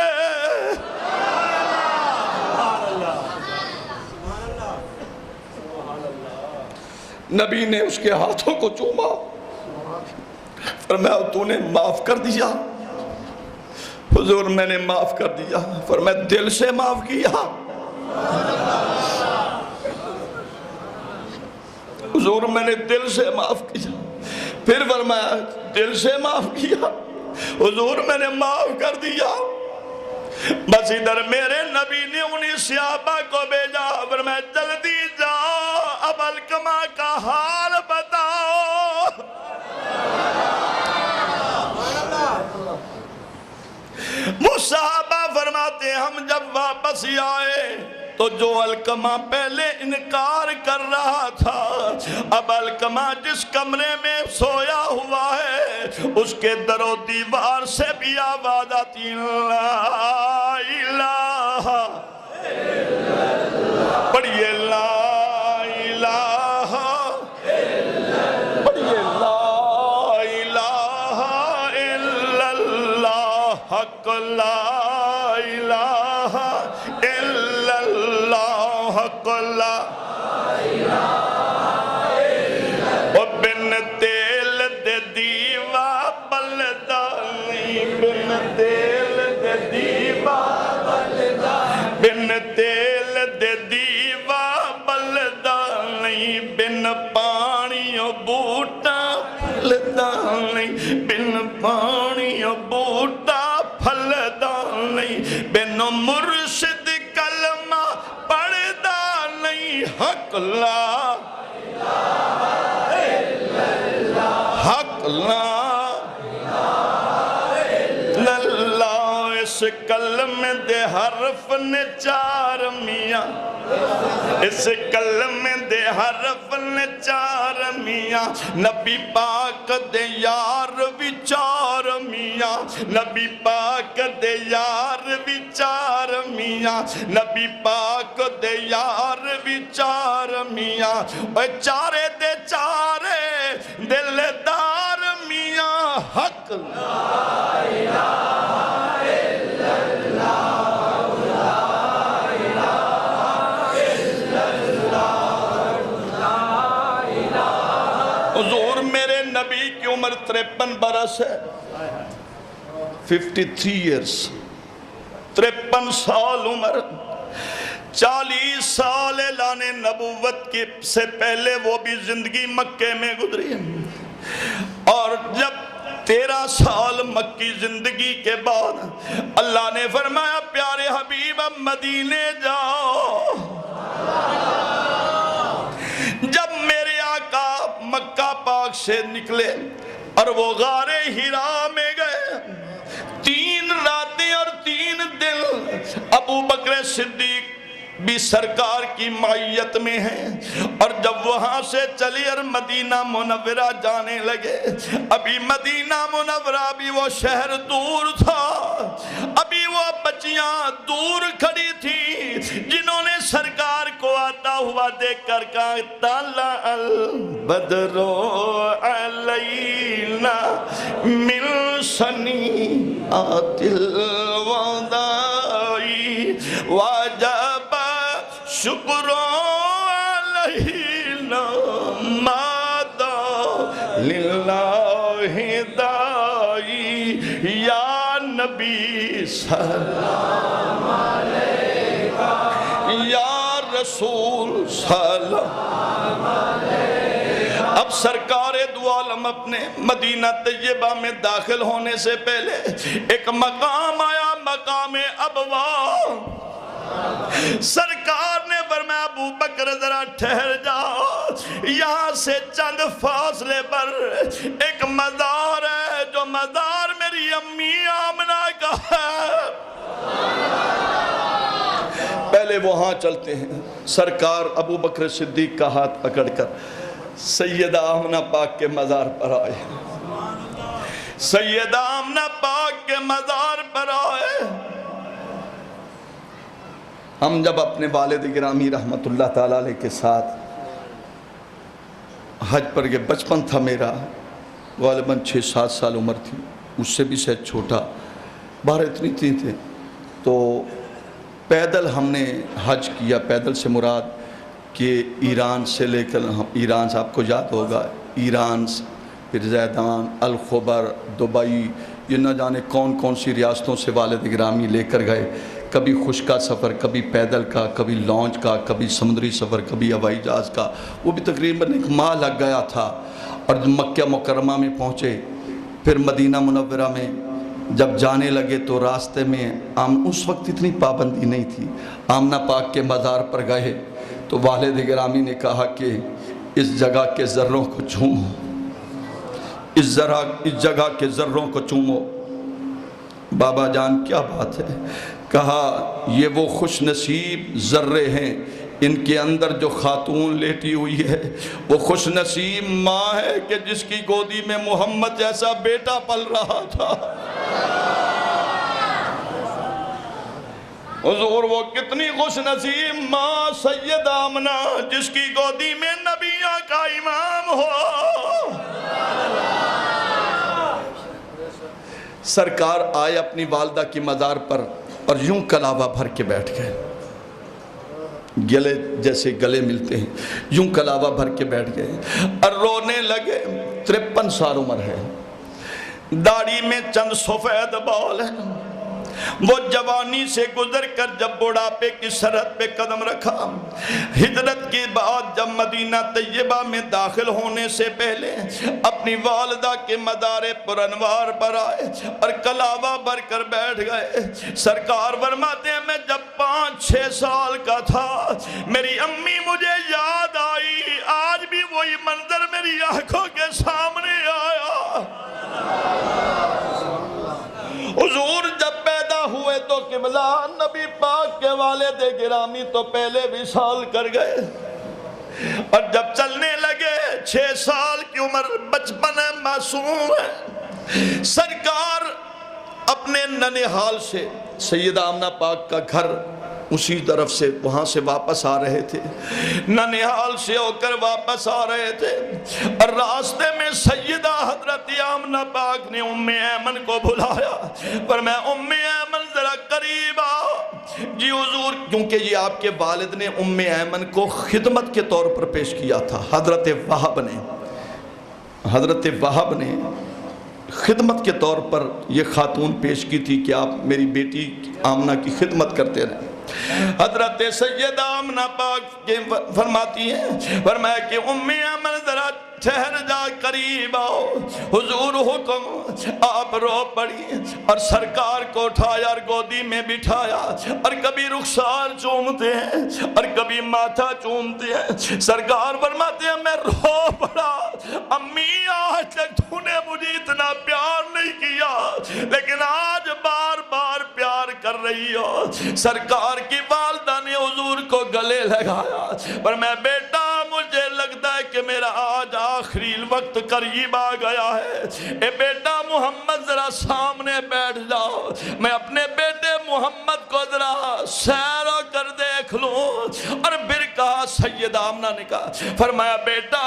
نبی نے اس کے ہاتھوں کو چوما, فرمایا تو نے معاف کر دیا؟ حضور, میں نے معاف کر دیا. فرمایا دل سے معاف کیا؟ حضور, میں نے دل سے معاف کیا. پھر فرمایا دل سے معاف کیا؟ حضور, میں نے معاف کر دیا. بس ادھر میرے نبی نے انہیں صحابہ کو بھیجا, فرمایا جلدی جاؤ, اب علقمہ کا حال بتاؤ. وہ صحابہ فرماتے ہم جب واپس آئے تو جو علقمہ پہلے انکار کر رہا تھا, اب علقمہ جس کمرے میں سویا ہوا ہے اس کے در و دیوار سے بھی آواز آتی لا الہ, پڑھیے لا الہ, پڑھیے لا الہ الا اللہ, حق لا الہ الا اللہ, حق لا الہ. بن تیل دے دیوا بلدانی, بن تیل دے دیوا بلدانی, بن تیل دے دیوا بلدانی, بن پانی بوٹا پھلدانی, بن پانی بوٹا پھلدانی, بن مرشد کلمہ پڑھدا نہیں, حق لا حق لا اللہ، اس کلمے دے حرف نے چار میاں، اس کلمے دے حرف نے چار میاں، نبی پاک دے یار بھی چار میاں، نبی پاک دے یار بھی چار میاں، نبی پاک دے یار بھی چار میاں، اے چارے دے چارے دلدار میاں، حق لا الہ الا اللہ، لا الہ الا اللہ۔ حضور میرے نبی کی عمر 53 برس ہے، 53 ایئرز، 53 سال عمر، 40 سال اعلان نبوت کے سے پہلے وہ بھی زندگی مکے میں گزری، اور جب 13 سال مکی زندگی کے بعد اللہ نے فرمایا پیارے حبیب اب مدینے جاؤ۔ جب میرے آقا مکہ پاک سے نکلے اور وہ غار ہرا میں گئے، 3 راتیں اور 3 دن ابو بکر صدیق بھی سرکار کی معیت میں ہیں، اور جب وہاں سے چلی اور مدینہ منورہ جانے لگے، ابھی مدینہ منورہ بھی وہ شہر دور تھا، ابھی وہ بچیاں دور کھڑی تھی جنہوں نے سرکار کو آتا ہوا دیکھ کر کہا طلع البدر علینا من ثنیات الوداع وجب شکر علینا مادا للہ دائی، یا نبی سلام علیکہ، یا رسول سلام علیکہ۔ اب سرکار دو عالم اپنے مدینہ طیبہ میں داخل ہونے سے پہلے ایک مقام آیا، مقام ابوا۔ سرکار نے فرمایا ابو بکر ذرا ٹھہر جاؤ، یہاں سے چند فاصلے پر ایک مزار ہے، جو مزار میری امی آمنہ کا ہے، پہلے وہاں چلتے ہیں۔ سرکار ابو بکر صدیق کا ہاتھ پکڑ کر سیدہ آمنہ پاک کے مزار پر آئے، سیدہ آمنہ پاک کے مزار پر آئے۔ ہم جب اپنے والد گرامی رحمت اللہ تعالیٰ علیہ کے ساتھ حج پر گئے، بچپن تھا میرا، غالباً 6-7 سال عمر تھی، اس سے بھی شاید چھوٹا، باہر اتنی تھے، تو پیدل ہم نے حج کیا۔ پیدل سے مراد کہ ایران سے لے کر، ایران سے آپ کو یاد ہوگا، ایران سے پھر زیدان، الخبر، دبئی، یہ نہ جانے کون کون سی ریاستوں سے والد گرامی لے کر گئے، کبھی خشک کا سفر، کبھی پیدل کا، کبھی لانچ کا، کبھی سمندری سفر، کبھی ہوائی جہاز کا، وہ بھی تقریباً 1 ماہ لگ گیا تھا۔ اور مکہ مکرمہ میں پہنچے، پھر مدینہ منورہ میں جب جانے لگے تو راستے میں اس وقت اتنی پابندی نہیں تھی، آمنہ پاک کے مزار پر گئے تو والد گرامی نے کہا کہ اس جگہ کے ذروں کو چومو، اس جگہ کے ذروں کو چومو۔ بابا جان کیا بات ہے؟ کہا یہ وہ خوش نصیب ذرے ہیں، ان کے اندر جو خاتون لیٹی ہوئی ہے وہ خوش نصیب ماں ہے کہ جس کی گودی میں محمد جیسا بیٹا پل رہا تھا۔ حضور وہ کتنی خوش نصیب ماں سیدہ آمنہ جس کی گودی میں نبیوں کا امام ہو۔ سرکار آئے اپنی والدہ کی مزار پر اور یوں کلاوہ بھر کے بیٹھ گئے، گلے جیسے گلے ملتے ہیں، یوں کلاوہ بھر کے بیٹھ گئے اور رونے لگے۔ 53 سال عمر ہے، داڑھی میں چند سفید بال ہیں، وہ جوانی سے گزر کر جب بڑھاپے کی سرحد پہ قدم رکھا، ہجرت کے بعد جب مدینہ طیبہ میں داخل ہونے سے پہلے اپنی والدہ کے مدار پر انوار پر آئے اور کلاوہ بھر کر بیٹھ گئے۔ سرکار فرماتے ہیں میں جب 5-6 سال کا تھا میری امی مجھے یاد آئی، آج بھی وہی منظر میری آنکھوں کے سامنے آیا۔ حضور جب پیدا ہوئے تو قبلہ نبی پاک کے والد گرامی تو پہلے وصال کر گئے، اور جب چلنے لگے 6 سال کی عمر، بچپن ہے، معصوم ہے، سرکار اپنے ننہال سے سیدہ آمنہ پاک کا گھر اسی طرف سے وہاں سے واپس آ رہے تھے، ننہال سے ہو کر واپس آ رہے تھے، اور راستے میں سیدہ حضرت آمنہ پاک نے ام ایمن کو بلایا، پر میں ام ایمن ذرا قریب آؤ۔ جی حضور، کیونکہ یہ آپ کے والد نے ام ایمن کو خدمت کے طور پر پیش کیا تھا، حضرت وہب نے خدمت کے طور پر یہ خاتون پیش کی تھی کہ آپ میری بیٹی آمنہ کی خدمت کرتے رہیں۔ حضرت سیدہ آمنہ پاک فرماتی ہیں، فرمایا کہ ام ایمن ذرا ٹھہر جا، قریب آؤ۔ حضور حکم، آپ رو پڑی اور سرکار کو اٹھایا اور گودی میں بٹھایا، اور کبھی رخسار چومتے ہیں اور کبھی ماتھا چومتے ہیں۔ سرکار فرماتے ہیں میں رو پڑا، امی آج تک تو نے مجھے اتنا پیار نہیں کیا، لیکن آج بار بار پیار کر رہی ہو۔ سرکار کی والدہ نے حضور کو گلے لگایا، پر میں بیٹا مجھے لگتا ہے کہ میرا آج آخری وقت قریب آ گیا ہے، اے بیٹا محمد ذرا سامنے بیٹھ جاؤ، میں اپنے بیٹے محمد کو ذرا سیر و کر دیکھ لوں۔ اور پھر کہا، سیدہ آمنہ نے کہا، فرمایا بیٹا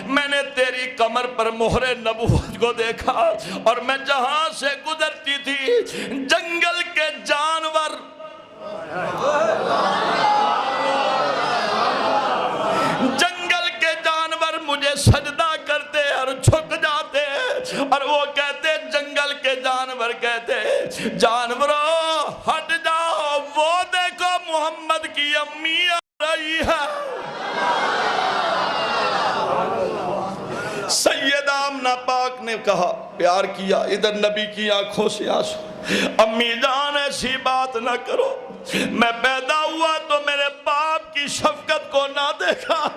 میں نے تیری کمر پر مہر نبوت کو دیکھا، اور میں جہاں سے گزرتی تھی جنگل کے جانور مجھے سجدہ کرتے اور جھک جاتے، اور وہ کہتے، جنگل کے جانور کہتے، جانوروں ہٹ جاؤ، وہ دیکھو محمد کی امی آ رہی ہے۔ سیدہ آمنہ پاک نے کہا، پیار کیا، ادھر نبی کی آنکھوں سے آنسو، امی جان ایسی بات نہ کرو، میں پیدا ہوا تو میرے باپ کی شفقت کو نہ دیکھا،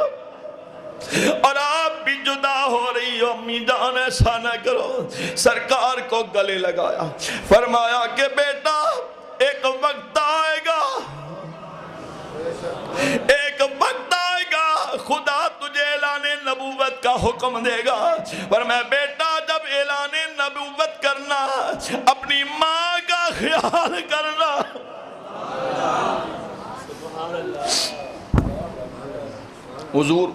اور آپ بھی جدا ہو رہی ہو، امی جان ایسا نہ کرو۔ سرکار کو گلے لگایا، فرمایا کہ بیٹا ایک وقت آئے گا، ایک وقت آئے گا خدا تجھے اعلان نبوت کا حکم دے گا، پر میں بیٹا جب اعلان نبوت کرنا اپنی ماں کا خیال کرنا۔ حضور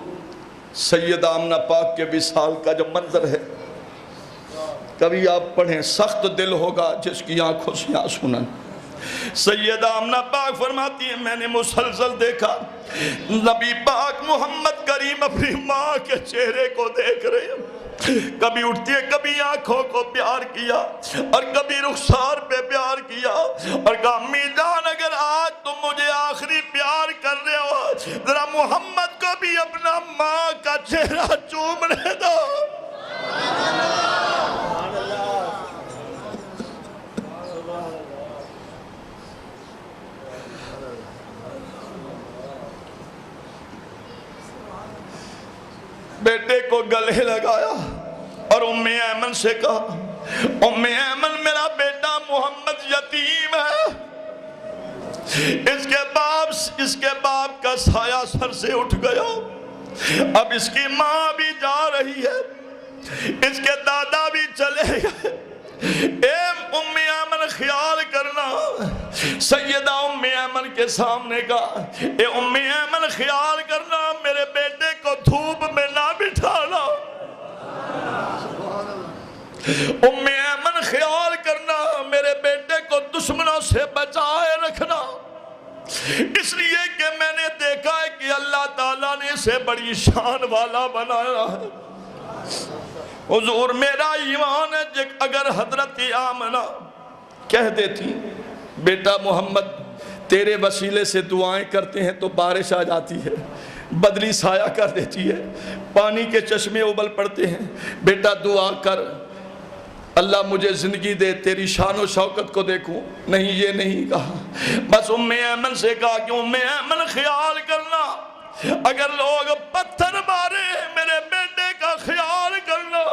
سیدہ آمنہ پاک کے وصال کا جو منظر ہے، کبھی آپ پڑھیں، سخت دل ہوگا جس کی آنکھوں سے آنسو نہ۔ سیدہ آمنہ پاک فرماتی ہیں میں نے مسلسل دیکھا نبی پاک محمد کریم اپنی ماں کے چہرے کو دیکھ رہے ہیں، کبھی اٹھتی ہے، کبھی آنکھوں کو پیار کیا اور کبھی رخسار پہ پیار کیا، اور کہا امی جان اگر آج تم مجھے آخری پیار کر رہے ہو ذرا محمد کو بھی اپنا ماں کا چہرہ چومنے دو۔ بیٹے کو گلے لگایا اور ام ایمن سے کہا، ام ایمن میرا بیٹا محمد یتیم ہے، اس کے باپ کا سایہ سر سے اٹھ گیا، اب اس کی ماں بھی جا رہی ہے، اس کے دادا بھی چلے گئے، اے ام ایمن خیال کرنا۔ سیدہ ام ایمن کے سامنے کہا، اے ام ایمن خیال کرنا میرے بیٹے کو دھوپ میں نہ بٹھانا، ام ایمن خیال کرنا میرے بیٹے کو دشمنوں سے بچائے رکھنا، اس لیے کہ میں نے دیکھا ہے کہ اللہ تعالیٰ نے اسے بڑی شان والا بنایا ہے۔ حضور میرا ایمان ہے کہ اگر حضرت آمنہ کہہ دیتی بیٹا محمد تیرے وسیلے سے دعائیں کرتے ہیں تو بارش آ جاتی ہے، بدلی سایہ کر دیتی ہے، پانی کے چشمے ابل پڑتے ہیں، بیٹا دعا کر اللہ مجھے زندگی دے تیری شان و شوکت کو دیکھوں۔ نہیں، یہ نہیں کہا، بس ام ایمن سے کہا کہ ام ایمن خیال کرنا، اگر لوگ پتھر مارے میرے بیٹے کا خیال کرنا،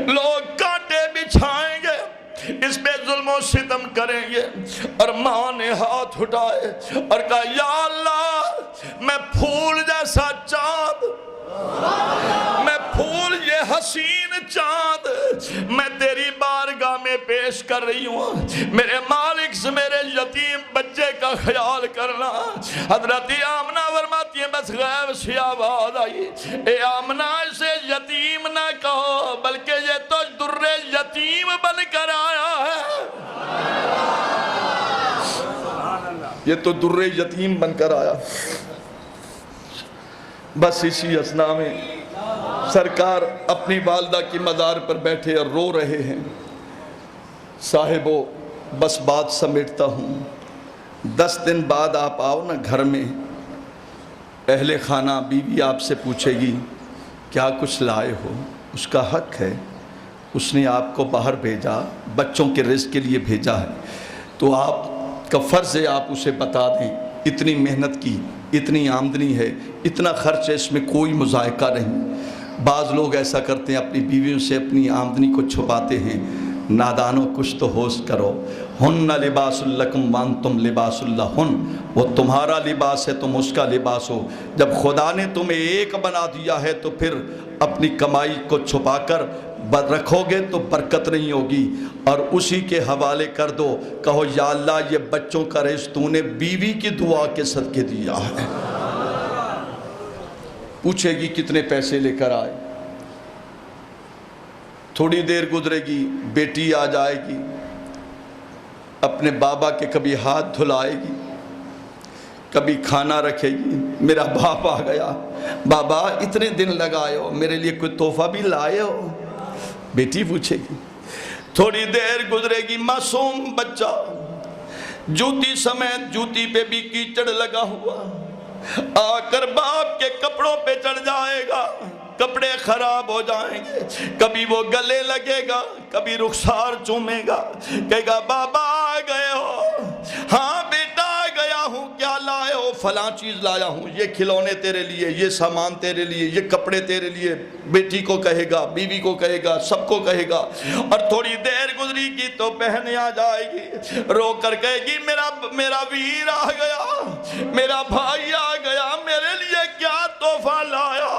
لوگ کانٹے بچھائیں گے، اس پہ ظلم و ستم کریں گے۔ اور ماں نے ہاتھ اٹھائے اور کہا یا اللہ میں پھول جیسا چاند، میں پھول یہ حسین چاند میں تیری بارگاہ میں پیش کر رہی ہوں، میرے مالک سے میرے یتیم بچے کا خیال کرنا۔ حضرت آمنہ فرماتی ہیں بس غیب سے آواز آئی، اے آمنہ اسے یتیم نہ کہو بلکہ یہ تو در یتیم بن کر آیا ہے، یہ تو در یتیم بن کر آیا۔ بس اسی اثنا میں سرکار اپنی والدہ کی مزار پر بیٹھے اور رو رہے ہیں۔ صاحبو بس بات سمیٹتا ہوں، 10 دن بعد آپ آؤ نا گھر میں، اہل خانہ بیوی آپ سے پوچھے گی کیا کچھ لائے ہو، اس کا حق ہے، اس نے آپ کو باہر بھیجا، بچوں کے رزق کے لیے بھیجا ہے، تو آپ کا فرض ہے آپ اسے بتا دیں اتنی محنت کی، اتنی آمدنی ہے، اتنا خرچ ہے، اس میں کوئی مذائقہ نہیں۔ بعض لوگ ایسا کرتے ہیں اپنی بیویوں سے اپنی آمدنی کو چھپاتے ہیں۔ نادانوں کچھ تو ہوش کرو، ہن لباس لکم وانتم لباس لہن، وہ تمہارا لباس ہے تم اس کا لباس ہو۔ جب خدا نے تمہیں ایک بنا دیا ہے تو پھر اپنی کمائی کو چھپا کر رکھو گے تو برکت نہیں ہوگی، اور اسی کے حوالے کر دو، کہو یا اللہ یہ بچوں کا رزق تو نے بیوی کی دعا کے صدقے دیا ہے۔ پوچھے گی کتنے پیسے لے کر آئے، تھوڑی دیر گزرے گی بیٹی آ جائے گی، اپنے بابا کے کبھی ہاتھ دھلائے گی، کبھی کھانا رکھے گی، میرا باپ آ گیا، بابا اتنے دن لگائے ہو میرے لیے کوئی تحفہ بھی لائے ہو، بیٹی پوچھے گی۔ تھوڑی دیر گزرے گی معصوم بچہ جوتی سمیت جوتی پہ بھی کیچڑ لگا ہوا آ کر باپ کے کپڑوں پہ چڑھ جائے گا، کپڑے خراب ہو جائیں گے، کبھی وہ گلے لگے گا، کبھی رخسار چومے گا، کہے گا بابا آ گئے ہو، ہاں بیٹا آ گیا ہوں، کیا لائے ہو، فلاں چیز لایا ہوں، یہ کھلونے تیرے لیے، یہ سامان تیرے لیے، یہ کپڑے تیرے لیے، بیٹی کو کہے گا، بیوی کو کہے گا، سب کو کہے گا۔ اور تھوڑی دیر گزری گی تو بہن آ جائے گی، رو کر کہے گی میرا ویر آ گیا، میرا بھائی آ گیا، میرے لیے کیا تحفہ لایا۔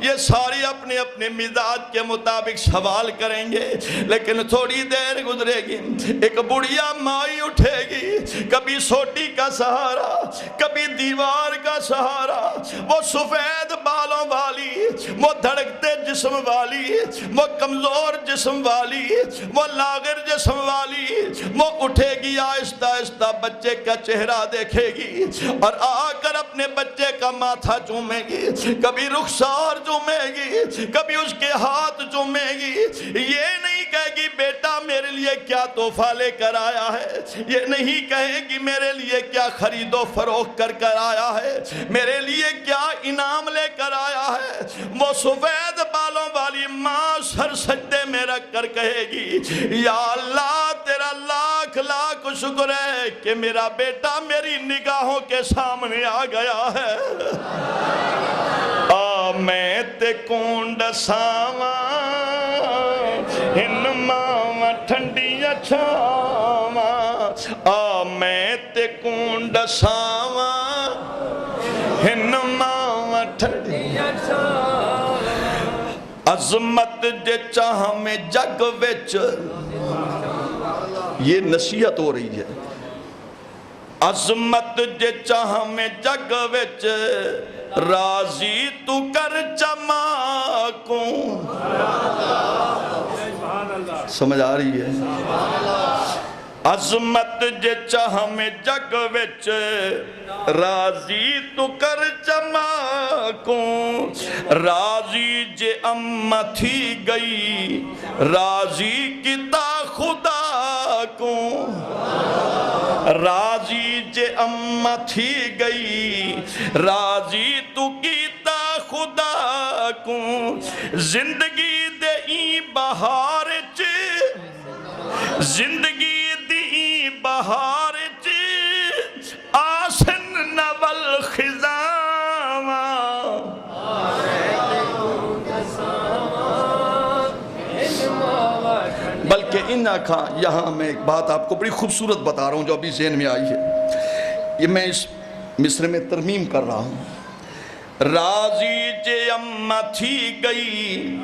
یہ ساری اپنے اپنے مزاج کے مطابق سوال کریں گے، لیکن تھوڑی دیر گزرے گی ایک بڑھیا مائی اٹھے گی، کبھی سوٹی کا سہارا، کبھی دیوار کا سہارا، وہ سفید بالوں والی، وہ دھڑکتے جسم والی، وہ کمزور جسم والی، وہ لاغر جسم والی، وہ اٹھے گی آہستہ آہستہ بچے کا چہرہ دیکھے گی اور آ کر اپنے بچے کا ماتھا چومے گی، کبھی رخسار چومے گی، کبھی اس کے ہاتھ چومے گی۔ یہ نہیں کہے گی بیٹا میرے لیے کیا تحفہ لے کر آیا ہے، یہ نہیں کہے گی میرے لیے کیا خرید و فروخت کر کر آیا ہے، میرے لیے کیا انعام لے کر آیا ہے۔ وہ سفید بالوں والی ماں سر سجدے میں رکھ کر کہے گی یا اللہ تیرا لاکھ لاکھ شکر ہے کہ میرا بیٹا میری نگاہوں کے سامنے آ گیا ہے۔ میں تے کونڈ ساواں ہن ماواں ٹھنڈیاں چھاواں، میں تے کونڈ ساواں ہن ماواں ٹھنڈیاں چھاواں، عظمت جے چاہ میں جگ وچ، یہ نصیحت ہو رہی ہے، عظمت جے چاہ میں جگ وچ راضی تو کر چماکوں۔ سمجھ آ رہی ہے؟ عظمت جے چاہ میں جگ وچ راضی تو کر چماکوں، راضی جے اماں تھی گئی راضی کتا خدا کو۔ راضی جے اما تھی گئی راضی تو کیتا خدا کو زندگی دے ای بہار چ زندگی دی بہار چ آسن نول خزاں بلکہ ان آنکھاں یہاں میں ایک بات آپ کو بڑی خوبصورت بتا رہا ہوں جو ابھی ذہن میں آئی ہے یہ میں اس مصرع میں ترمیم کر رہا ہوں راضی جے اما تھی گئی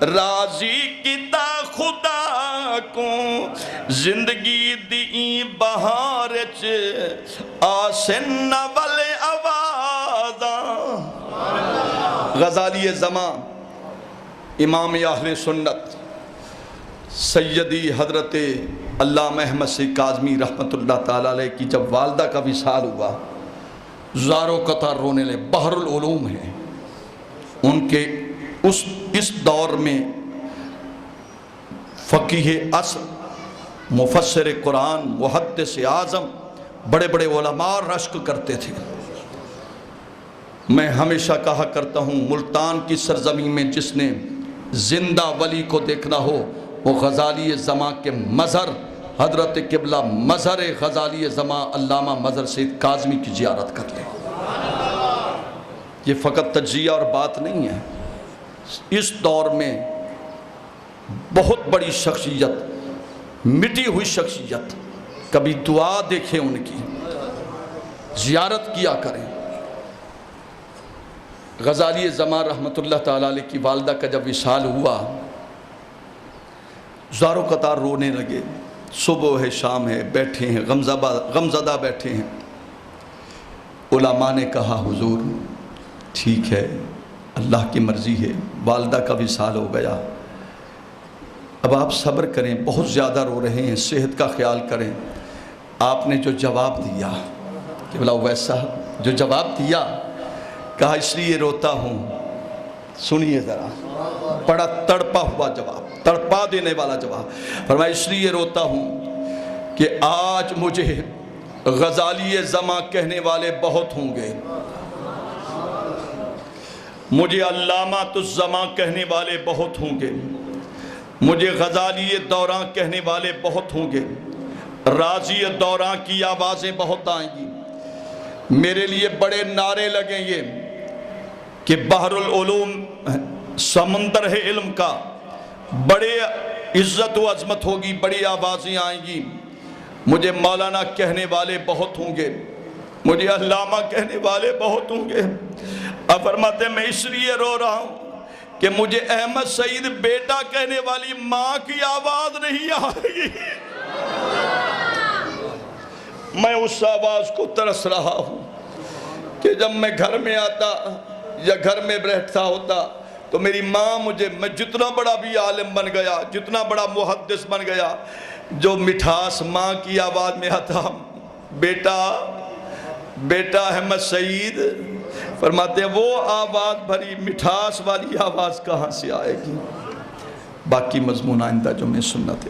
راضی کیتا خدا کو زندگی دی بہار چ آسن نول آوازاں غزالی زمان امام اہل سنت سیدی حضرت علامہ احمد سید کاظمی رحمت اللہ تعالیٰ علیہ کی جب والدہ کا وصال ہوا زار و قطار رونے لے بحر العلوم ہیں ان کے اس دور میں فقیہ عصر مفسر قرآن محدث اعظم بڑے بڑے علماء رشک کرتے تھے میں ہمیشہ کہا کرتا ہوں ملتان کی سرزمین میں جس نے زندہ ولی کو دیکھنا ہو وہ غزالی زماں کے مظہر حضرت قبلہ مظہر غزالی زماں علامہ مظہر سید کاظمی کی زیارت کر لیں یہ فقط تجزیہ اور بات نہیں ہے اس دور میں بہت بڑی شخصیت مٹی ہوئی شخصیت کبھی دعا دیکھیں ان کی زیارت کیا کریں غزالی زمان رحمت اللہ تعالیٰ علیہ کی والدہ کا جب وصال ہوا زاروں قطار رونے لگے صبح ہے شام ہے بیٹھے ہیں غمزدہ بیٹھے ہیں علماء نے کہا حضور ٹھیک ہے اللہ کی مرضی ہے والدہ کا وصال ہو گیا اب آپ صبر کریں بہت زیادہ رو رہے ہیں صحت کا خیال کریں آپ نے جو جواب دیا کہ بلا ویسا جو جواب دیا کہا اس لیے روتا ہوں سنیے ذرا بڑا تڑپا ہوا جواب تڑپا دینے والا جواب فرمایا اس لیے روتا ہوں کہ آج مجھے غزالی زماں کہنے والے بہت ہوں گے مجھے علامات الزماں کہنے والے بہت ہوں گے مجھے غزالی دوراں کہنے والے بہت ہوں گے راضی دوراں کی آوازیں بہت آئیں گی میرے لیے بڑے نعرے لگیں گے کہ بحر العلوم سمندر ہے علم کا بڑے عزت و عظمت ہوگی بڑی آوازیں آئیں گی مجھے مولانا کہنے والے بہت ہوں گے مجھے علامہ کہنے والے بہت ہوں گے اب فرماتے ہیں میں اس لیے رو رہا ہوں کہ مجھے احمد سعید بیٹا کہنے والی ماں کی آواز نہیں آئے گی میں اس آواز کو ترس رہا ہوں کہ جب میں گھر میں آتا یا گھر میں بیٹھتا ہوتا تو میری ماں میں جتنا بڑا بھی عالم بن گیا جتنا بڑا محدث بن گیا جو مٹھاس ماں کی آواز میں آتا بیٹا احمد سعید فرماتے ہیں وہ آواز بھری مٹھاس والی آواز کہاں سے آئے گی باقی مضمون آئندہ جو میں سننا تھا